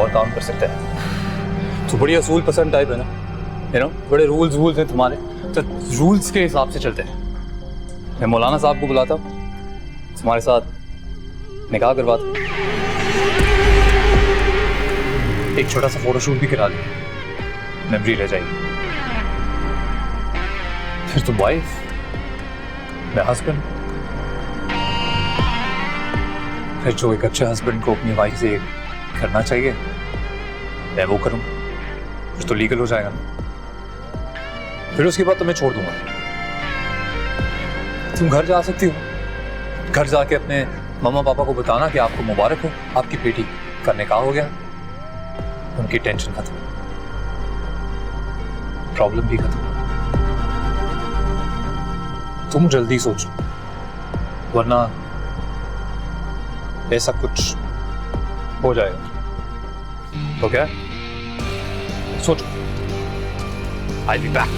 काम कर सकता है। तो बड़ी असूल पसंद टाइप है ना, यू नो, बड़े रूल्स हैं तुम्हारे, तो रूल्स के हिसाब से चलते हैं। मैं मौलाना साहब को बुलाता हूँ, तुम्हारे साथ निकाह करवाता, एक छोटा सा फोटोशूट भी करा दें, मेमोरी रह जाएगी। फिर तुम वाइफ, मैं हस्बैंड। फिर जो एक अच्छे हस्बैंड को अपनी वाइफ से करना चाहिए मैं वो करूं, फिर तो लीगल हो जाएगा ना। फिर उसके बाद तो मैं छोड़ दूंगा। तुम घर जा सकती हो, घर जाके अपने मम्मा पापा को बताना कि आपको मुबारक हो, आपकी बेटी का निकाह हो गया। उनकी टेंशन खत्म, प्रॉब्लम भी खत्म। तुम जल्दी सोचो, वरना ऐसा कुछ हो जाएगा। तो क्या सोचो। I'll be back.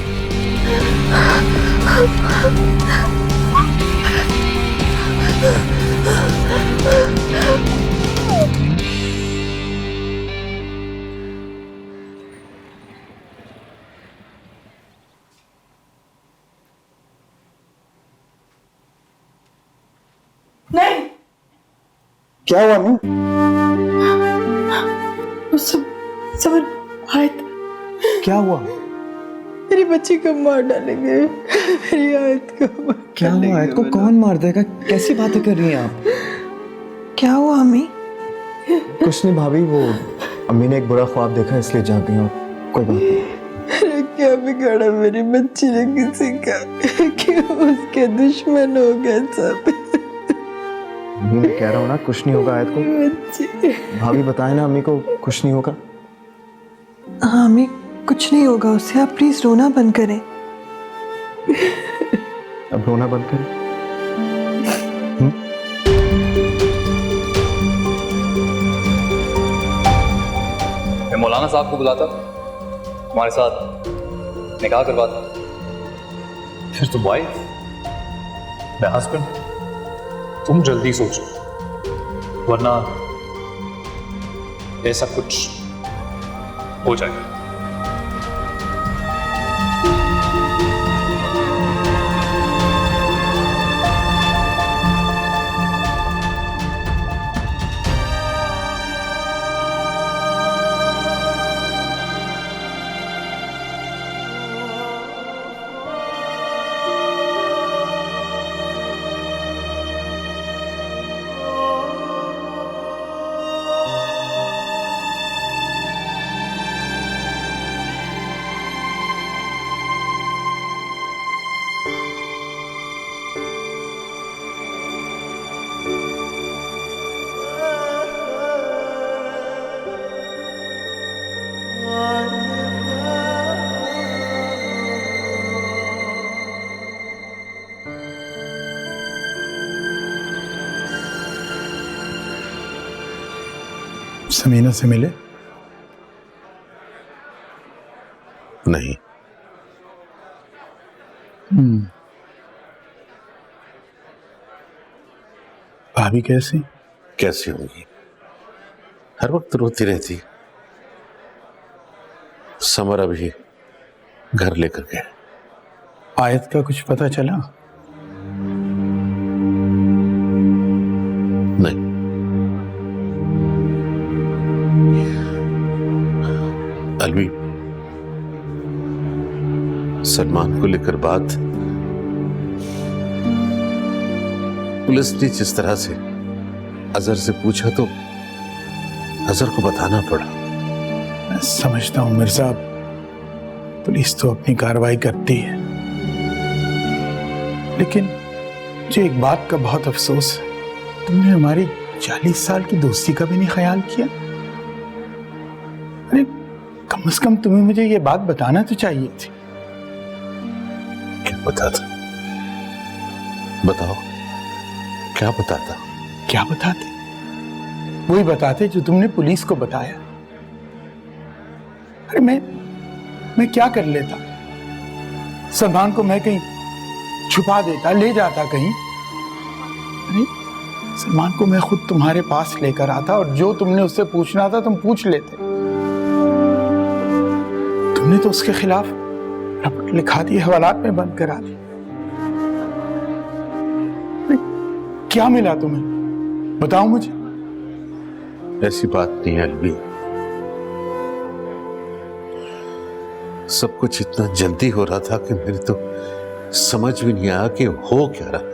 नहीं, क्या हुआ मैं? समर आयत, क्या हुआ? मेरी बच्ची को मार डालेंगे। मेरी आयत को क्या हुआ? आयत को कौन मार देगा? कैसी बातें कर रही हैं आप? क्या हुआ अम्मी? कुछ नहीं भाभी, वो अम्मी ने एक बुरा ख्वाब देखा इसलिए जाग गई। कोई बात नहीं। अरे क्या बिगाड़ा मेरी बच्ची ने किसी का, क्यों उसके दुश्मन हो गए सब। मैं कह रहा हूँ ना कुछ नहीं होगा आयत को। बच्ची, भाभी बताए ना अम्मी को कुछ नहीं होगा। हाँ अम्मी, कुछ नहीं होगा उससे। आप प्लीज रोना बंद करें। अब रोना बंद करें। मैं मौलाना साहब को बुलाता, तुम्हारे साथ निकाह करवाता, फिर तुम वाइफ, मैं हस्बैंड। तुम जल्दी सोचो, वरना ऐसा कुछ हो जाएगा। समीना से मिले? नहीं। भाभी कैसी? कैसी होंगी, हर वक्त रोती रहती। समर अभी घर लेकर गए। आयत का कुछ पता चला? नहीं। अलवी, सलमान को लेकर बात पुलिस ने जिस तरह से अजहर से पूछा तो अजहर को बताना पड़ा। मैं समझता हूं मिर्जा, पुलिस तो अपनी कार्रवाई करती है, लेकिन मुझे एक बात का बहुत अफसोस है, तुमने हमारी 40 साल की दोस्ती का भी नहीं ख्याल किया। अरे कम से कम तुम्हें मुझे ये बात बताना तो चाहिए थी। क्या बताता? बताओ, क्या बताता? क्या बताते? वही बताते जो तुमने पुलिस को बताया। अरे मैं क्या कर लेता? सलमान को मैं कहीं छुपा देता, ले जाता कहीं। अरे सलमान को मैं खुद तुम्हारे पास लेकर आता और जो तुमने उससे पूछना था तुम पूछ लेते। तुमने तो उसके खिलाफ रपट लिखा दी, हवालात में बंद करा दी। क्या मिला तुम्हें, बताओ मुझे। ऐसी बात नहीं है अलवी, सब कुछ इतना जल्दी हो रहा था कि मेरे तो समझ भी नहीं आया कि हो क्या रहा।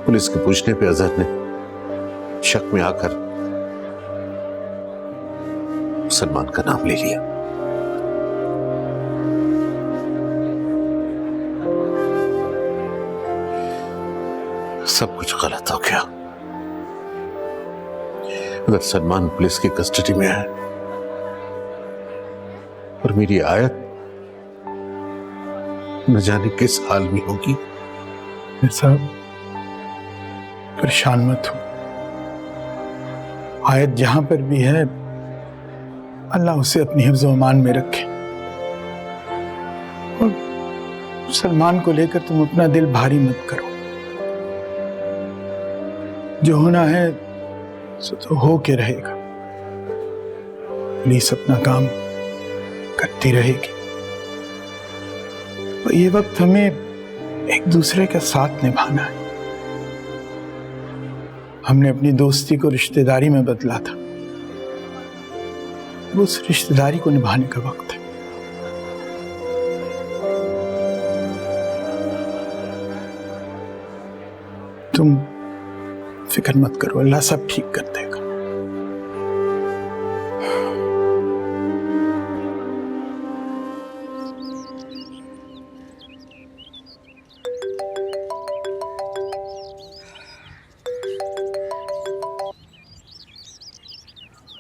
पुलिस के पूछने पे अजहर ने शक में आकर सलमान का नाम ले लिया। सब कुछ गलत हो गया। अगर सलमान पुलिस की कस्टडी में है और मेरी आयत न जाने किस हाल में होगी। मेरे साहब परेशान मत हो, आयत जहां पर भी है अल्लाह उसे अपनी हिफ्ज़ व अमान में रखे। और सलमान को लेकर तुम अपना दिल भारी मत करो। जो होना है सो तो हो के रहेगा। पुलिस अपना काम करती रहेगी। और ये वक्त हमें एक दूसरे का साथ निभाना है। हमने अपनी दोस्ती को रिश्तेदारी में बदला था, उस रिश्तेदारी को निभाने का वक्त है। तुम फिक्र मत करो, अल्लाह सब ठीक कर देगा।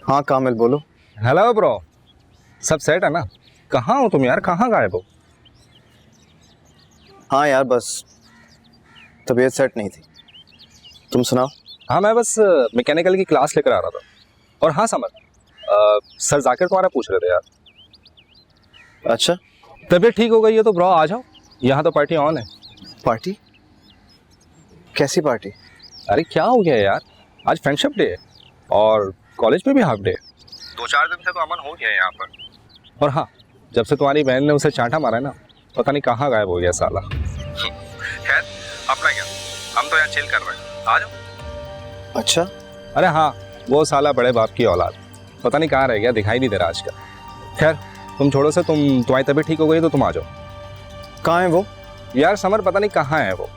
हाँ कामिल बोलो। हेलो ब्रो, सब सेट है ना? कहाँ हो तुम यार, कहाँ गायब हो? हाँ यार बस तबीयत सेट नहीं थी। तुम सुनाओ। हाँ मैं बस मैकेनिकल की क्लास लेकर आ रहा था। और हाँ समर, सर जाकिर तुम्हारा पूछ रहे थे यार। अच्छा तबीयत ठीक हो गई है तो ब्रो आ जाओ, यहाँ तो पार्टी ऑन है। पार्टी? कैसी पार्टी? अरे क्या हो गया यार, आज फ्रेंडशिप डे है और कॉलेज में भी हाफ डे। 2-4 दिन से तो अमन हो गया है यहाँ पर। और हाँ, जब से तुम्हारी बहन ने उसे चांटा मारा है ना, पता नहीं कहाँ गायब हो गया साला। खैर अपना क्या, हम तो यहाँ चिल कर रहे हैं, आ जाओ। अच्छा अरे हाँ, वो साला बड़े बाप की औलाद पता नहीं कहाँ रह गया, दिखाई नहीं दे रहा आजकल। खैर तुम छोड़ो से, तुम्हारी तबीयत ठीक हो गई तो तुम आ जाओ। कहाँ है वो? यार समर पता नहीं कहाँ है वो।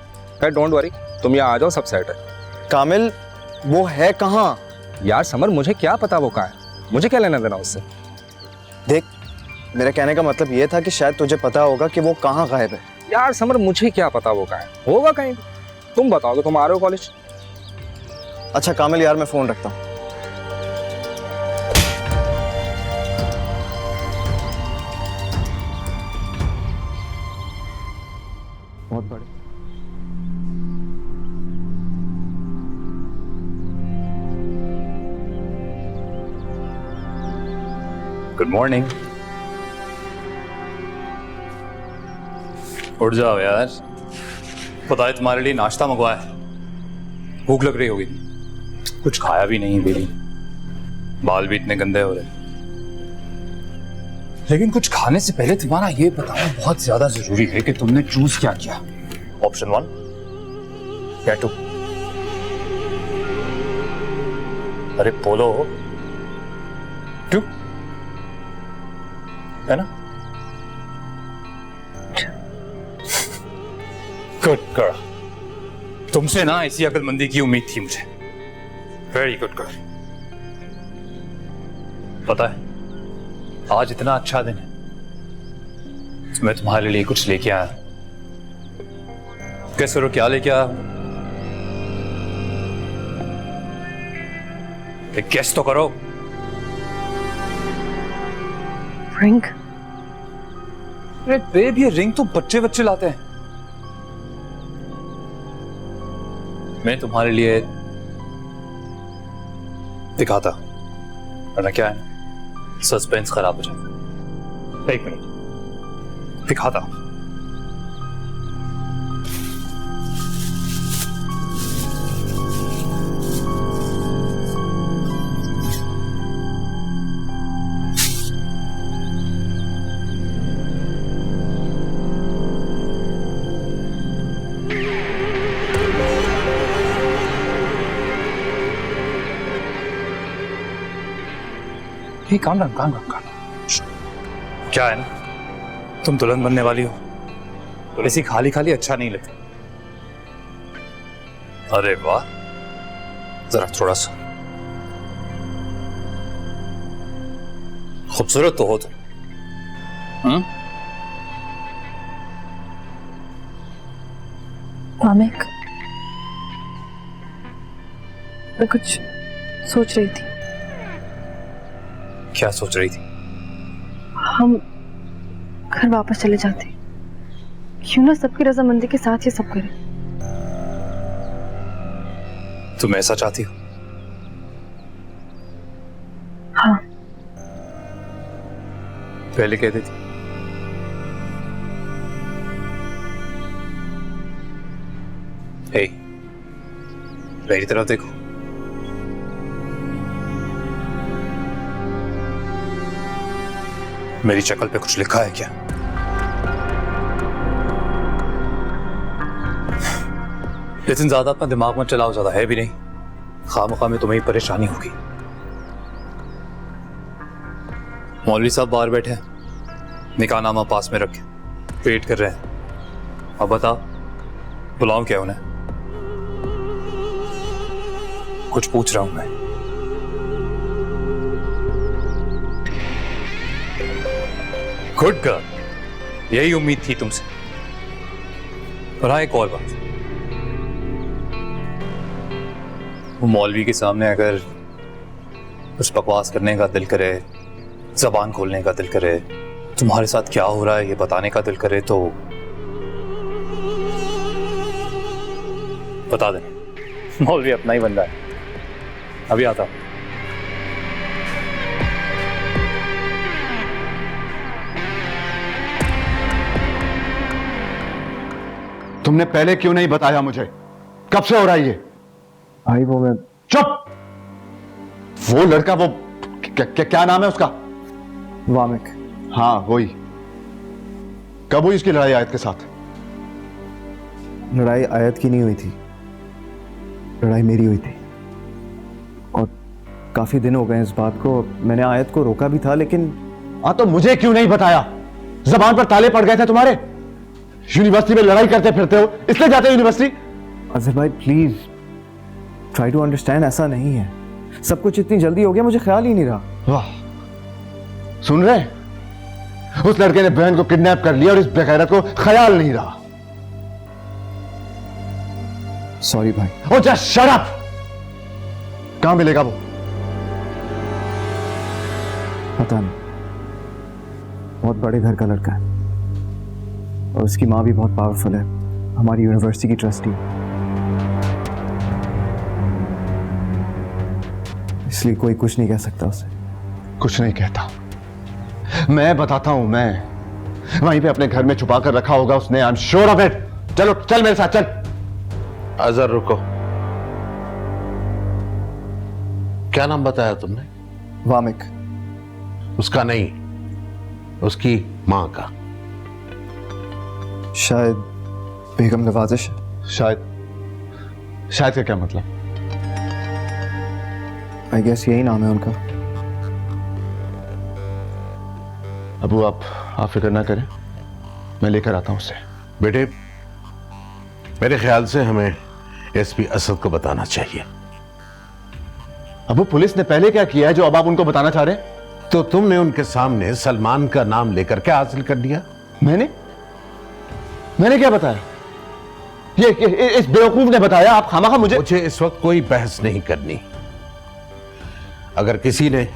खैर डोंट वरी, तुम यहाँ आ जाओ, सब सेट है। कामिल वो है कहाँ? यार समर मुझे क्या पता वो कहाँ है, मुझे क्या लेना देना उससे। देख मेरे कहने का मतलब ये था कि शायद तुझे पता होगा कि वो कहाँ गायब है। यार समर मुझे क्या पता वो कहाँ है, होगा कहीं। तुम बताओगे, तुम आ रहे हो कॉलेज। अच्छा कामिल यार मैं फोन रखता हूँ। बहुत बड़े गुड मॉर्निंग। उठ जाओ यार, पता है तुम्हारे लिए नाश्ता मंगवाया है। भूख लग रही होगी, कुछ खाया भी नहीं बेबी, बाल भी इतने गंदे हो रहे। लेकिन कुछ खाने से पहले तुम्हारा ये बताना बहुत ज्यादा जरूरी है कि तुमने चूज क्या किया। ऑप्शन 1 या 2? अरे बोलो। 2 है ना? गुड गर्ल, तुमसे ना ऐसी अक्लमंदी की उम्मीद थी मुझे। Very good girl. पता है आज इतना अच्छा दिन है तो मैं तुम्हारे लिए कुछ लेके आया। कैसे करो, क्या लेके आया? एक गेस तो करो। रिंग? अरे बेब, ये रिंग तो बच्चे लाते हैं। मैं तुम्हारे लिए दिखाता, वरना क्या है सस्पेंस खराब हो जाएगा। 1 मिनट दिखाता। Hey, calm down, calm down, calm down. क्या है ना, तुम दुल्हन बनने वाली हो तो ऐसी खाली खाली अच्छा नहीं लगता। अरे वाह, जरा थोड़ा सा खूबसूरत तो हो तुम। वामिक, मैं कुछ सोच रही थी। क्या सोच रही थी? हम घर वापस चले जाते, क्यों ना सबकी रजामंदी के साथ ये सब करें। तुम ऐसा चाहती हो? हाँ। पहले कह देती। हे, मेरी तरफ देखो। मेरी शक्ल पे कुछ लिखा है क्या? इतनी ज्यादा अपना दिमाग मत चलाओ, ज्यादा है भी नहीं। खामखा में तुम्हें परेशानी होगी। मौलवी साहब बाहर बैठे हैं, निकाहनामा पास में रखे, वेट कर रहे हैं। अब बताओ, बुलाऊं क्या उन्हें? कुछ पूछ रहा हूं मैं। गुड गर्ल, यही उम्मीद थी तुमसे। और हाँ, एक और बात, वो मौलवी के सामने अगर कुछ बकवास करने का दिल करे, जबान खोलने का दिल करे, तुम्हारे साथ क्या हो रहा है ये बताने का दिल करे, तो बता देना। मौलवी अपना ही बंदा है। अभी आता हूं। तुमने पहले क्यों नहीं बताया मुझे? कब से हो रहा है ये? भाई वो मैं चुप। वो लड़का, वो क्या नाम है उसका? वामिक। हाँ वही। कब हुई इसकी लड़ाई आयत के साथ? लड़ाई आयत की नहीं हुई थी, लड़ाई मेरी हुई थी। और काफी दिन हो गए इस बात को। मैंने आयत को रोका भी था, लेकिन हाँ, तो मुझे क्यों नहीं बताया? जबान पर ताले पड़ गए थे तुम्हारे। यूनिवर्सिटी में लड़ाई करते फिरते हो, इसलिए जाते हो यूनिवर्सिटी। अजहर भाई प्लीज ट्राई टू अंडरस्टैंड। ऐसा नहीं है, सब कुछ इतनी जल्दी हो गया, मुझे ख्याल ही नहीं रहा। वाह, सुन रहे? उस लड़के ने बहन को किडनैप कर लिया और इस बेगैरत को ख्याल नहीं रहा। सॉरी भाई। ओ जस्ट शट अप। कहां मिलेगा वो? पता नहीं, बहुत बड़े घर का लड़का है और उसकी माँ भी बहुत पावरफुल है, हमारी यूनिवर्सिटी की ट्रस्टी। इसलिए कोई कुछ नहीं कह सकता उसे। कुछ नहीं कहता, मैं बताता हूं। मैं वहीं पे अपने घर में छुपा कर रखा होगा उसने। I am sure of it. चलो चल मेरे साथ चल। अजहर रुको, क्या नाम बताया तुमने? वामिक। उसका नहीं, उसकी मां का। शायद बेगम नवाजिश। शायद का क्या मतलब? आई गेस यही नाम है उनका। अबू आप फिक्र ना करें, मैं लेकर आता हूं उसे। बेटे, मेरे ख्याल से हमें एसपी असद को बताना चाहिए। अबू पुलिस ने पहले क्या किया है जो अब आप उनको बताना चाह रहे हैं? तो तुमने उनके सामने सलमान का नाम लेकर क्या हासिल कर लिया? मैंने क्या बताया? ये इस बेवकूफ ने बताया। आप खामखा मुझे इस वक्त कोई बहस नहीं करनी। अगर किसी ने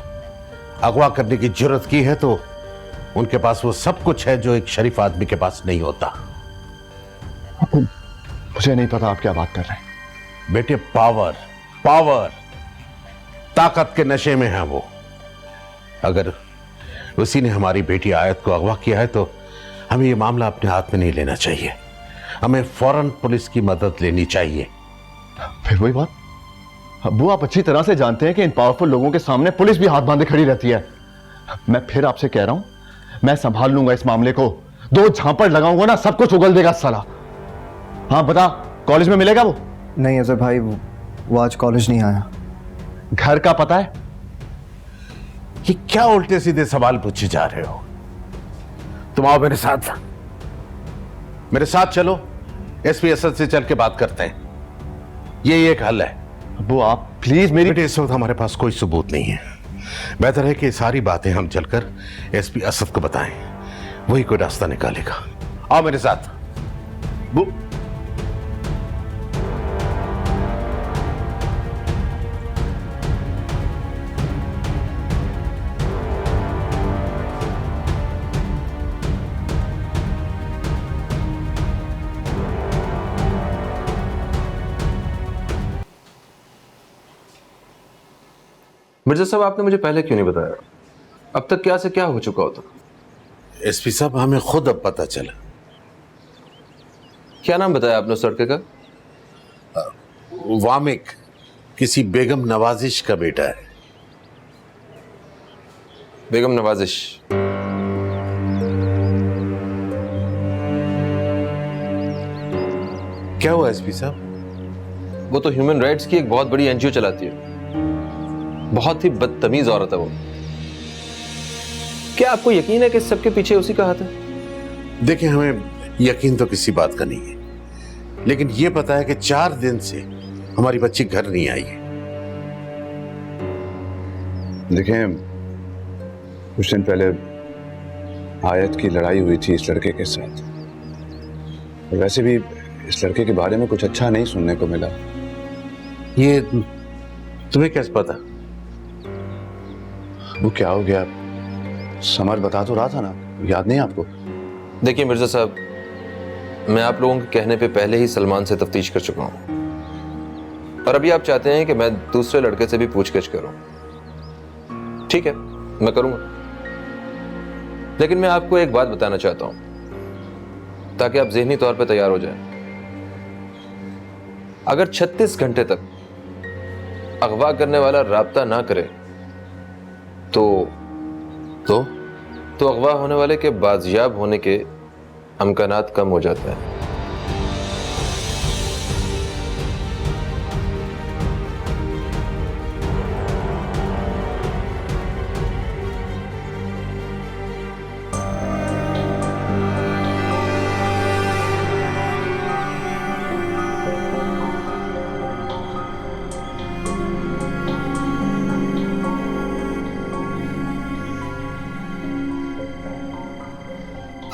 अगवा करने की जुर्रत की है तो उनके पास वो सब कुछ है जो एक शरीफ आदमी के पास नहीं होता। मुझे नहीं पता आप क्या बात कर रहे हैं। बेटे, पावर ताकत के नशे में है वो। अगर उसी ने हमारी बेटी आयत को अगवा किया है तो हमें ये मामला अपने हाथ में नहीं लेना चाहिए। हमें फौरन पुलिस की मदद लेनी चाहिए। फिर वही बात, अब्बू आप अच्छी तरह से जानते हैं कि इन पावरफुल लोगों के सामने पुलिस भी हाथ बांधे खड़ी रहती है। मैं फिर आपसे कह रहा हूं, मैं संभाल लूंगा इस मामले को। 2 झापड़ लगाऊंगा ना, सब कुछ उगल देगा साला। हाँ बता, कॉलेज में मिलेगा वो? नहीं अजहर भाई, वो आज कॉलेज नहीं आया। घर का पता है? ये क्या उल्टे सीधे सवाल पूछे जा रहे हो? तुम आओ मेरे साथ चलो, एसपी असद से चल के बात करते हैं। ये एक हल है। अब्बू आप प्लीज मेरी बेटे, इस वक्त हमारे पास कोई सबूत नहीं है। बेहतर है कि ये सारी बातें हम चलकर एसपी असद को बताएं, वही कोई रास्ता निकालेगा। आओ मेरे साथ। मिर्जा साहब, आपने मुझे पहले क्यों नहीं बताया? अब तक क्या से क्या हो चुका होता? एसपी साहब, हमें खुद अब पता चला। क्या नाम बताया आपने उस लड़के का? वामिक, किसी बेगम नवाजिश का बेटा है। बेगम नवाजिश? क्या हुआ एसपी साहब? वो तो ह्यूमन राइट्स की एक बहुत बड़ी एनजीओ चलाती है। बहुत ही बदतमीज औरत है वो। क्या आपको यकीन है कि इस सबके पीछे उसी का हाथ है? देखिए, हमें यकीन तो किसी बात का नहीं है, लेकिन यह पता है कि 4 दिन से हमारी बच्ची घर नहीं आई है। देखें, कुछ दिन पहले आयत की लड़ाई हुई थी इस लड़के के साथ, और वैसे भी इस लड़के के बारे में कुछ अच्छा नहीं सुनने को मिला। ये तुम्हें कैसे पता? वो क्या हो गया? समर बता तो रहा था ना, याद नहीं आपको? देखिए मिर्जा साहब, मैं आप लोगों के कहने पे पहले ही सलमान से तफ्तीश कर चुका हूं, और अभी आप चाहते हैं कि मैं दूसरे लड़के से भी पूछगिछ करूं। ठीक है, मैं करूंगा, लेकिन मैं आपको एक बात बताना चाहता हूं ताकि आप ज़हनी तौर पे तैयार हो जाएं। अगर 36 घंटे तक अगवा करने वाला राब्ता ना करे तो अगवा होने वाले के बाजियाब होने के अमकानात कम हो जाते हैं।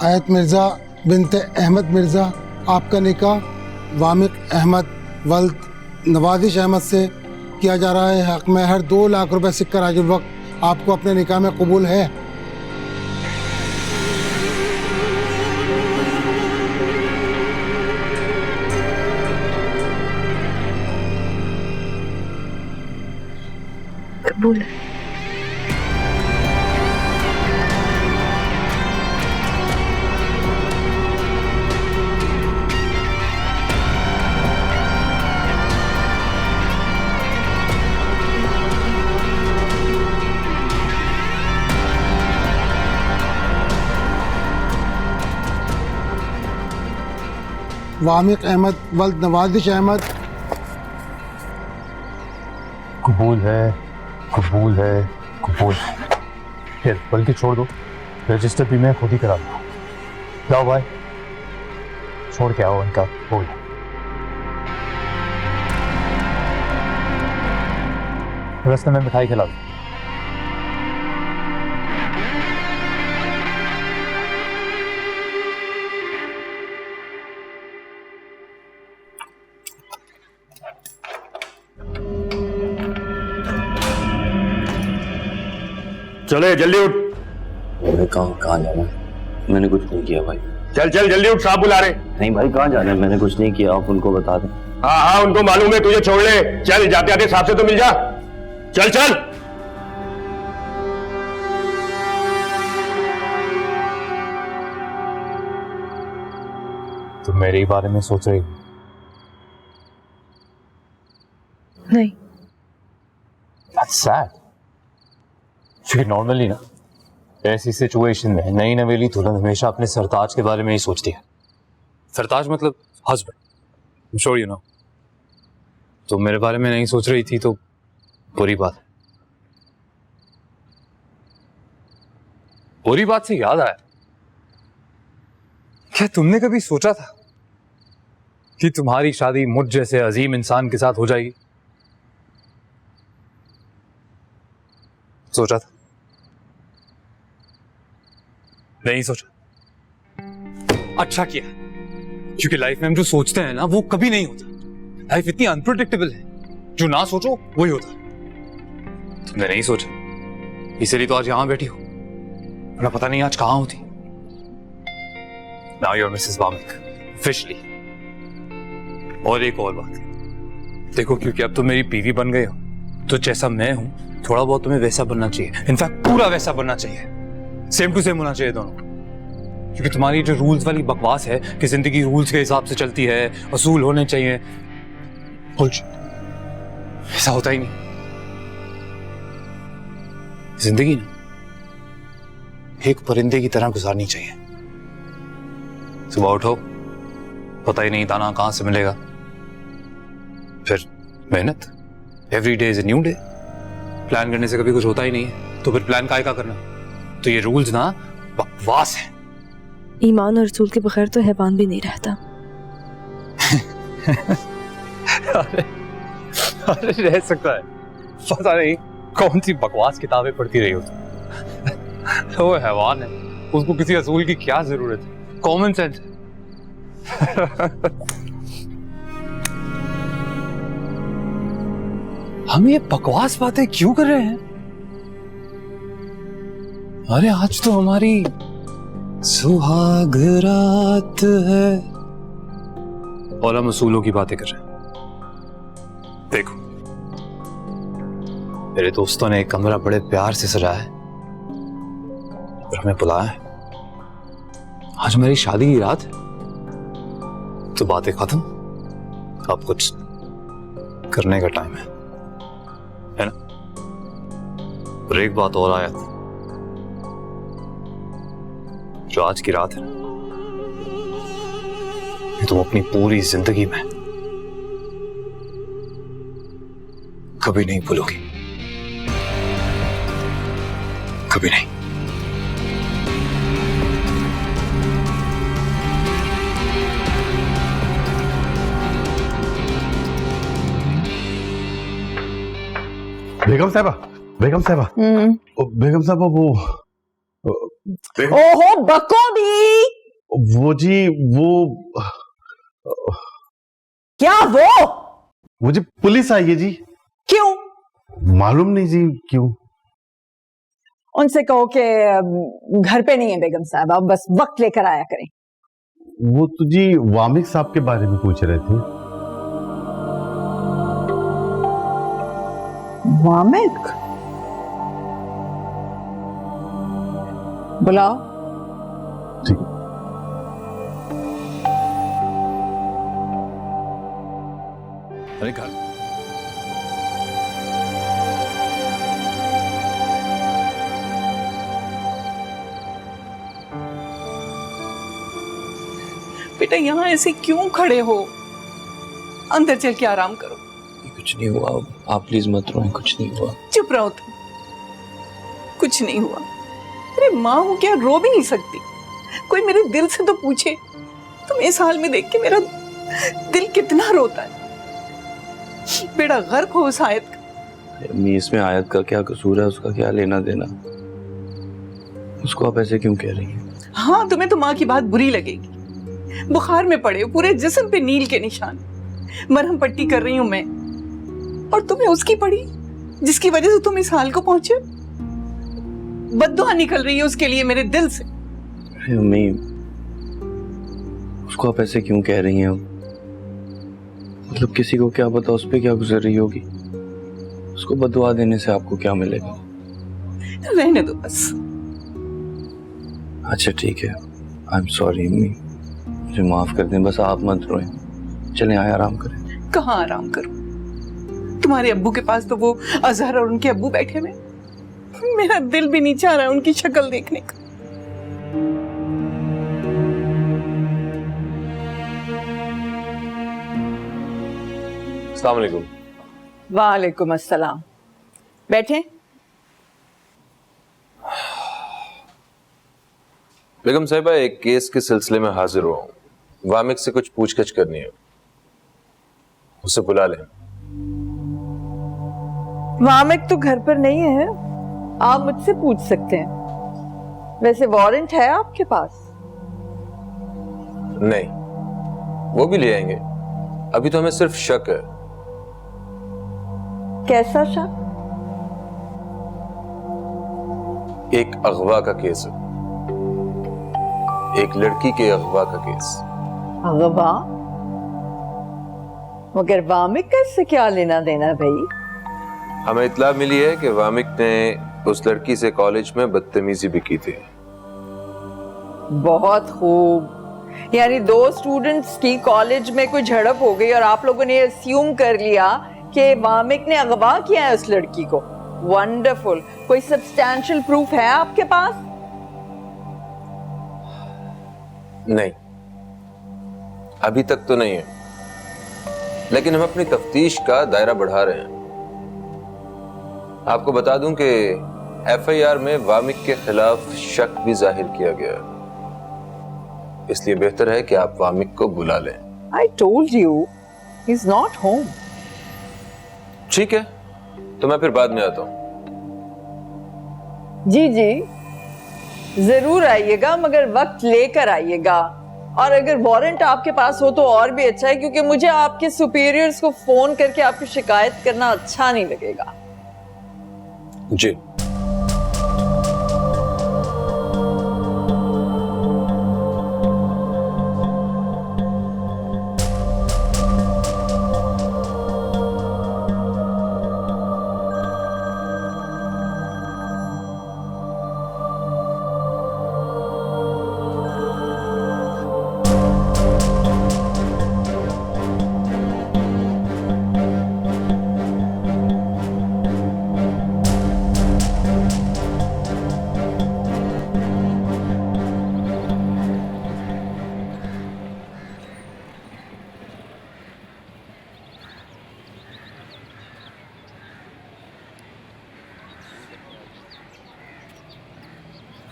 आयत मिर्ज़ा बिनते अहमद मिर्ज़ा, आपका निकाह वामिक अहमद वल्द नवाजिश अहमद से किया जा रहा है। हक में हर 2 लाख रुपए सिक्का हाजिर वक्त आपको अपने निकाह में कबूल है? कबूल है। वामिक अहमद वल्द नवाजिश अहमद। कबूल है, कबूल है, कबूल। फिर बल्कि छोड़ दो, रजिस्टर भी मैं खुद ही करा दूँ। जाओ भाई, छोड़ के आओ इनका बोल। रास्ते में मिठाई खिला दो। चले जल्दी उठ। अरे कहाँ जाना है? मैंने कुछ नहीं किया भाई। चल चल जल्दी उठ, साहब बुला रहे। नहीं भाई, कहाँ जाना है? मैंने कुछ नहीं किया, आप उनको बता दें। हाँ हाँ, उनको मालूम है, तुझे छोड़ ले। चल, जाते आते साहब से तो मिल जा। चल चल। तुम मेरे ही बारे में सोच रही हो? नहीं। That's sad. क्योंकि नॉर्मली ना ऐसी सिचुएशन में नई नवेली दुल्हन हमेशा अपने सरताज के बारे में ही सोचती है। सरताज मतलब हस्बैंड, श्योर यू नो। तो मेरे बारे में नहीं सोच रही थी तो बुरी बात है। बुरी बात से याद आया, क्या तुमने कभी सोचा था कि तुम्हारी शादी मुझ जैसे अजीम इंसान के साथ हो जाएगी? सोचा था? नहीं सोचा? अच्छा किया, क्योंकि लाइफ में हम जो सोचते हैं ना वो कभी नहीं होता। लाइफ इतनी अनप्रेडिक्टेबल है, जो ना सोचो वही होता। तुमने नहीं सोचा, इसीलिए तो आज यहां बैठी हो, वरना पता नहीं आज कहां होती। Now you are Mrs Wamiq officially. और एक और बात, देखो क्योंकि अब तुम मेरी बीवी बन गए हो, तो जैसा मैं हूं थोड़ा बहुत तुम्हें वैसा बनना चाहिए। इनफैक्ट पूरा वैसा बनना चाहिए, सेम टू सेम होना चाहिए दोनों। क्योंकि तुम्हारी जो रूल्स वाली बकवास है कि जिंदगी रूल्स के हिसाब से चलती है, असूल होने चाहिए, ऐसा होता ही नहीं। जिंदगी ना एक परिंदे की तरह गुजारनी चाहिए। सुबह उठो, पता ही नहीं दाना कहां से मिलेगा, फिर मेहनत, every day is a new day. Plan करने से कभी कुछ होता ही नहीं है, तो फिर प्लान काहे का करना? तो ये रूल्स ना बकवास है। ईमान और रसूल के बगैर तो हैवान भी नहीं रहता। अरे रह सकता है, पता नहीं कौन सी बकवास किताबें पढ़ती रही हो तुम। वो हैवान है, उसको किसी असूल की क्या जरूरत है? कॉमन सेंस है। हम ये बकवास बातें क्यों कर रहे हैं? अरे आज तो हमारी सुहाग रात है और हम असूलों की बातें कर रहे हैं। देखो, मेरे दोस्तों ने एक कमरा बड़े प्यार से सजाया है और हमें बुलाया है। आज मेरी शादी की रात है, तो बातें खत्म, अब कुछ करने का टाइम है ना? और एक बात और आया था, जो आज की रात है ना, ये तुम अपनी पूरी जिंदगी में कभी नहीं भूलोगी, कभी नहीं। बेगम साहबा, बेगम साहबा, बेगम साहबा, ओहो बकौदी। वो जी, वो क्या वो जी पुलिस आई है जी। क्यों? मालूम नहीं जी क्यों। उनसे कहो कि घर पे नहीं है बेगम साहब, आप बस वक्त लेकर आया करें। वो तो जी वामिक साहब के बारे में पूछ रहे थे। वामिक? बुलाओ। ठीक। अरे घर बेटा, यहाँ ऐसे क्यों खड़े हो? अंदर चल के आराम करो। कुछ नहीं हुआ, आप प्लीज मत रोएं, कुछ नहीं हुआ। चुप रहो तुम, कुछ नहीं हुआ। अरे माँ हूं क्या, रो भी नहीं सकती? कोई मेरे दिल से तो पूछे। तुम इस हाल में देख के मेरा दिल कितना रोता है। बेटा गर्क हो उस आयत का। अम्मी, इसमें आयत का क्या कसूर है? उसका क्या लेना देना? उसको आप ऐसे क्यों कह रही हैं? हाँ, तुम्हें तो माँ की बात बुरी लगेगी। बुखार में पड़े हो, पूरे जिस्म पे नील के निशान, मरहम पट्टी कर रही हूं मैं, और तुम्हें उसकी पड़ी जिसकी वजह से तुम इस हाल को पहुंचे। बद्दुआ निकल रही है उसके लिए मेरे दिल से। अम्मी, उसको आप ऐसे क्यों कह रही हैं? मतलब किसी को क्या पता उस पर क्या गुजर रही होगी। उसको बद्दुआ देने से आपको क्या मिलेगा? रहने दो बस। अच्छा ठीक है, आई एम सॉरी अम्मी, मुझे माफ कर दें, बस आप मत रोएं। चलें, आए आराम करें। कहाँ आराम करूं? तुम्हारे अब्बू के पास तो वो अजहर और उनके अब्बू बैठे हुए। मेरा दिल भी नहीं चाह रहा है उनकी शक्ल देखने का। अस्सलाम वालेकुम। वालेकुम अस्सलाम। बैठे। बेगम साहिबा, एक केस के सिलसिले में हाजिर हुआ हूं। वामिक से कुछ पूछगछ करनी है, उसे बुला लें। वामिक तो घर पर नहीं है, आप मुझसे पूछ सकते हैं। वैसे वारंट है आपके पास? नहीं, वो भी ले आएंगे। अभी तो हमें सिर्फ शक है। कैसा शक? एक अगवा का केस है, एक लड़की के अगवा का केस। अगवा? मगर वामिक का इससे क्या लेना देना भाई? हमें इत्तला मिली है कि वामिक ने उस लड़की से कॉलेज में बदतमीजी भी की थी। बहुत खूब। यानी दो स्टूडेंट्स की कॉलेज में कोई झड़प हो गई और आप लोगों ने अस्यूम कर लिया कि वामिक ने अगवा किया है उस लड़की को। वंडरफुल। कोई सब्सटैंशियल प्रूफ है आपके पास? नहीं, अभी तक तो नहीं है, लेकिन हम अपनी तफ्तीश का दायरा बढ़ा रहे हैं। आपको बता दूं कि एफआईआर में वामिक के खिलाफ शक भी जाहिर किया गया है, इसलिए बेहतर है कि आप वामिक को बुला लें। I told you, he's not home. ठीक है, तो मैं फिर बाद में आता हूं। जी जी, जरूर आइएगा, मगर वक्त लेकर आइएगा। और अगर वारंट आपके पास हो तो और भी अच्छा है, क्योंकि मुझे आपके सुपीरियर्स को फोन करके आपकी शिकायत करना अच्छा नहीं लगेगा। जी।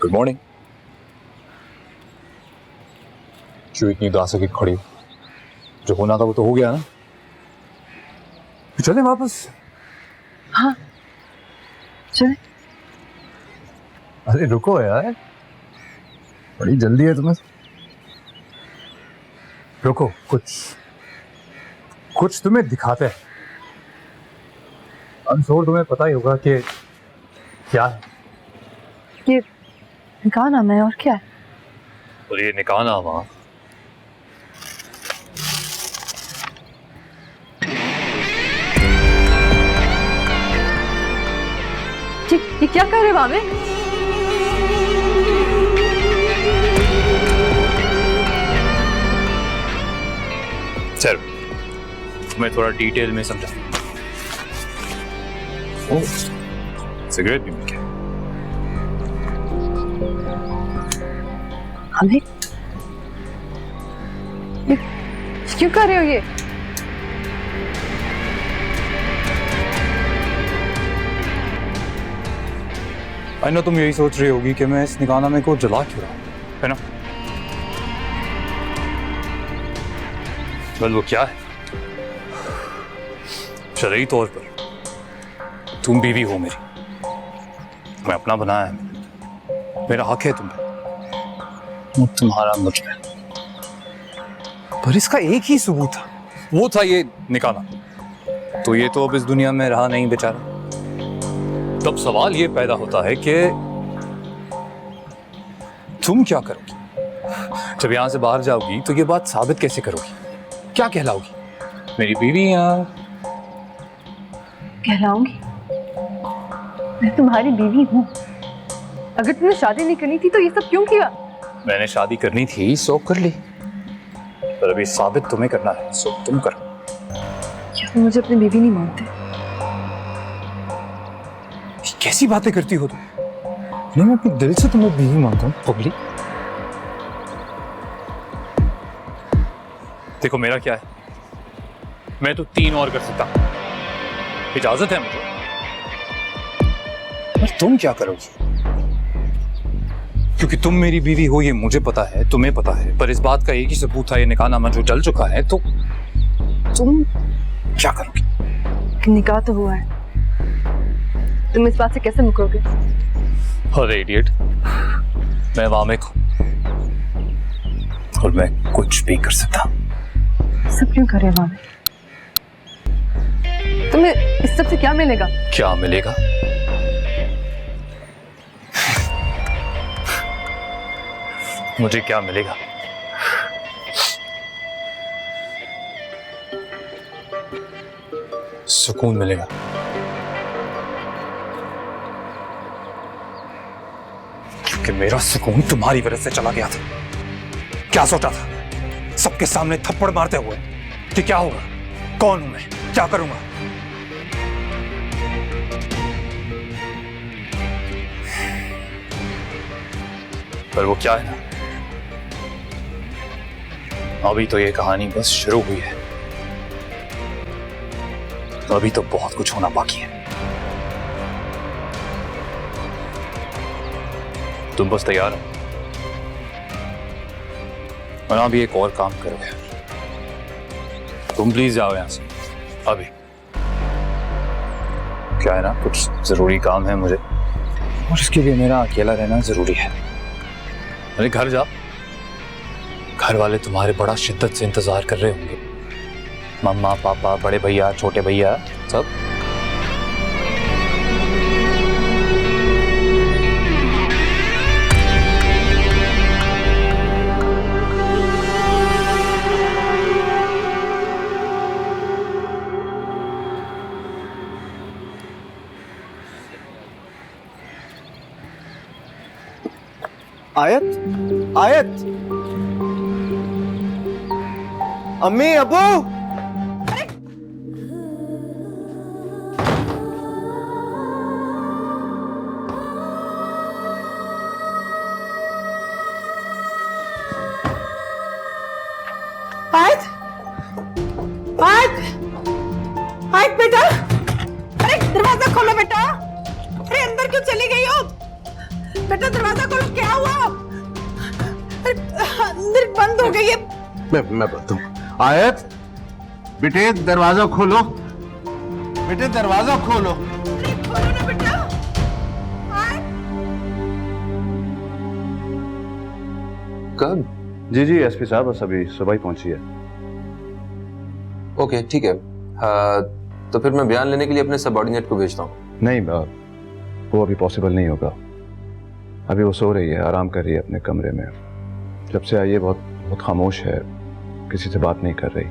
Good morning. क्यों इतनी उदास होकर खड़ी हो? जो होना था वो तो हो गया ना, तो चलें वापस। हाँ चले। अरे रुको यार, बड़ी जल्दी है तुम्हें। रुको, कुछ तुम्हें दिखाते हैं। अंशोर, तुम्हें पता ही होगा कि क्या है ये। निकाह नामा है और क्या है? और ये निकाह नामा ये क्या कर रहे वामिक? सर, मैं थोड़ा डिटेल में समझा। सिगरेट भी मिल गया। वामिक, ये क्यों कर रहे हो ये? आई नो तुम यही सोच रही होगी कि मैं इस निकाहनामे को जला क्यों रहा हूं, है ना? बल वो क्या है, शरई तौर पर तुम बीवी हो मेरी, मैं अपना बनाया है, मेरा हक है तुम पे, तुम्हारा मुझ पे। पर इसका एक ही सबूत था, वो था ये निकाहनामा। तो ये तो अब इस दुनिया में रहा नहीं बेचारा। तब सवाल ये पैदा होता है कि तुम क्या करोगी जब यहां से बाहर जाओगी? तो ये बात साबित कैसे करोगी? क्या कहलाओगी? मेरी बीवी या कहलाऊंगी? मैं तुम्हारी बीवी हूँ। अगर तुम्हें शादी नहीं करनी थी तो ये सब क्यों किया? मैंने शादी करनी थी सो कर ली, पर अभी साबित तुम्हें करना है, सो तुम करो। क्या तुम मुझे अपनी बीवी नहीं मानते? कैसी बातें करती हो तुम? नहीं, मैं अपने दिल से तुम्हें बीवी मानता हूँ पगली। देखो मेरा क्या है, मैं तो 3 और कर सकता हूं, इजाजत है मुझे। पर तुम क्या करोगी? क्योंकि तुम मेरी बीवी हो ये मुझे पता है, तुम्हें पता है, पर इस बात का एक ही सबूत था, ये निकाहनामा जो जल चुका है। तो तुम क्या करोगी? निकाह तो हुआ है, तुम इस बात से कैसे मुकरोगे? अरे इडियट, मैं वामिक हूं और मैं कुछ भी कर सकता। सब क्यों करे वामिक? तुम्हें इस सब से क्या मिलेगा? क्या मिलेगा? मुझे क्या मिलेगा? सुकून मिलेगा। क्योंकि मेरा सुकून तुम्हारी वजह से चला गया था। क्या सोचा था सबके सामने थप्पड़ मारते हुए कि क्या होगा, कौन हूं मैं, क्या करूंगा? पर वो क्या है ना, अभी तो ये कहानी बस शुरू हुई है, अभी तो बहुत कुछ होना बाकी है। तुम बस तैयार हो? और अभी एक और काम करोगे, तुम प्लीज जाओ यहां से अभी। क्या है ना, कुछ जरूरी काम है मुझे और इसके लिए मेरा अकेला रहना जरूरी है। अरे घर जाओ, घर वाले तुम्हारे बड़ा शिद्दत से इंतजार कर रहे होंगे, मम्मा पापा बड़े भैया छोटे भैया सब। आयत, आयत, अम्मी, अबू, आयत, आयत, आयत बेटा, अरे दरवाजा खोलो बेटा। अरे अंदर क्यों चली गई हो बेटा? दरवाजा खोलो, क्या हुआ? अरे अंदर बंद हो गई है। मैं बताऊं। आयत, बेटे दरवाजा खोलो, बेटे दरवाजा खोलो। अरे खोलो ना बेटा। आयत, कब? जी जी एसपी साहब बस अभी सुबह ही पहुंची है। ओके ठीक है। तो फिर मैं बयान लेने के लिए अपने सबऑर्डिनेट को भेजता हूँ। नहीं वो अभी पॉसिबल नहीं होगा। अभी वो सो रही है, आराम कर रही है अपने कमरे में। जब से आई है बहुत खामोश है, किसी से बात नहीं कर रही।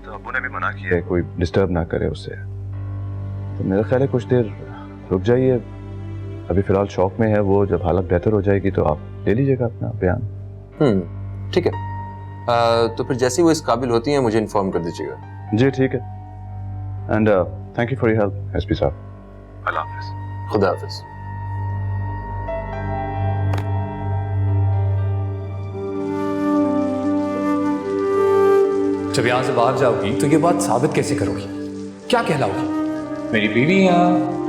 तो अब्बू ने भी मना किया है कोई डिस्टर्ब ना करे उसे। तो मेरा ख्याल है कुछ देर रुक जाइए, अभी फिलहाल शॉक में है वो। जब हालत बेहतर हो जाएगी तो आप ले लीजिएगा अपना बयान। ठीक है। तो फिर जैसे ही वो इस काबिल होती हैं मुझे इन्फॉर्म कर दीजिएगा। जी ठीक है। And thank you for your help SP साहब। अल्लाह हाफिज। खुदा हाफिज। जब यहां से बाहर जाओगी तो ये बात साबित कैसे करोगी? क्या कहलाओगी? मेरी बीवी यहाँ।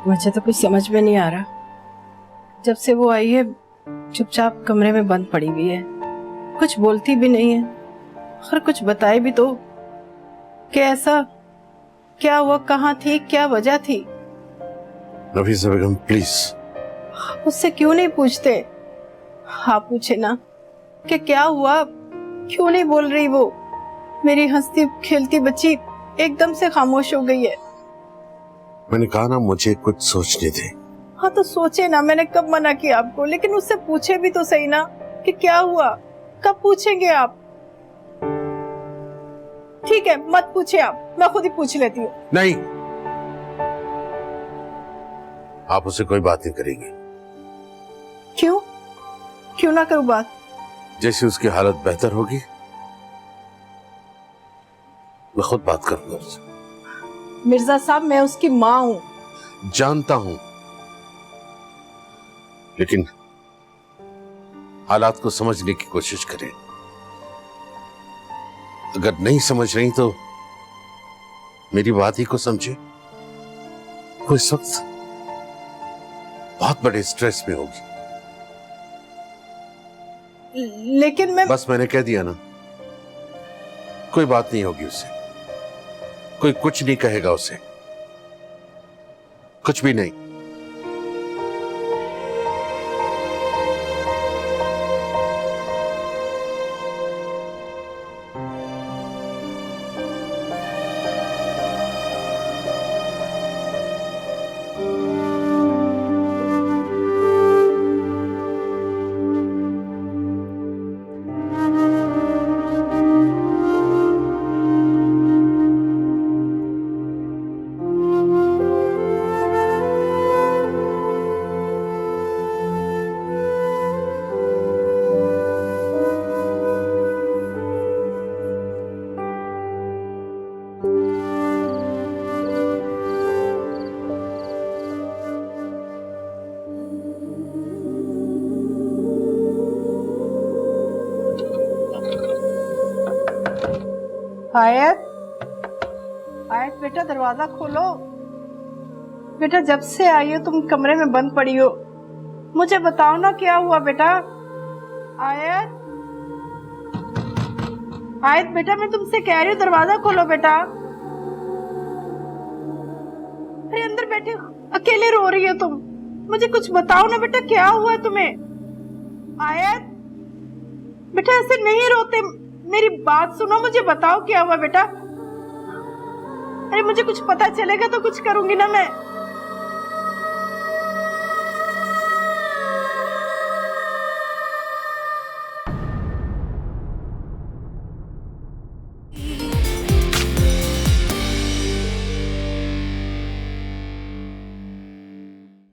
मुझे तो कुछ समझ में नहीं आ रहा। जब से वो आई है चुपचाप कमरे में बंद पड़ी हुई है, कुछ बोलती भी नहीं है और कुछ बताए भी तो कि ऐसा क्या हुआ, कहाँ थी, क्या वजह थी। नफीसा बेगम प्लीज। उससे क्यों नहीं पूछते? आप पूछे ना कि क्या हुआ, क्यों नहीं बोल रही वो? मेरी हंसती खेलती बच्ची एकदम से खामोश हो गई है। मैंने कहा ना मुझे कुछ सोचने दे। हाँ तो सोचे ना, मैंने कब मना किया आपको? लेकिन उससे पूछे भी तो सही ना कि क्या हुआ। कब पूछेंगे आप? ठीक है मत पूछे आप, मैं खुद ही पूछ लेती हूँ। नहीं, आप उससे कोई बात नहीं करेंगे। क्यों? क्यों ना करूं बात? जैसे उसकी हालत बेहतर होगी मैं खुद बात करूंगा उससे। मिर्जा साहब, मैं उसकी माँ हूं। जानता हूं, लेकिन हालात को समझने की कोशिश करें। अगर नहीं समझ रही तो मेरी बात ही को समझे। वो इस वक्त बहुत बड़े स्ट्रेस में होगी। लेकिन मैं बस मैंने कह दिया ना, कोई बात नहीं होगी उससे, कोई कुछ नहीं कहेगा उसे, कुछ भी नहीं। आयत, आयत बेटा दरवाजा खोलो। बेटा जब से आई हो तुम कमरे में बंद पड़ी हो, मुझे बताओ ना क्या हुआ बेटा। आयत, आयत बेटा मैं तुमसे कह रही हूँ दरवाजा खोलो बेटा। अरे अंदर बैठे अकेले रो रही हो तुम, मुझे कुछ बताओ ना बेटा क्या हुआ तुम्हें। आयत बेटा ऐसे नहीं रोते, मेरी बात सुनो, मुझे बताओ क्या हुआ बेटा। अरे मुझे कुछ पता चलेगा तो कुछ करूंगी ना मैं।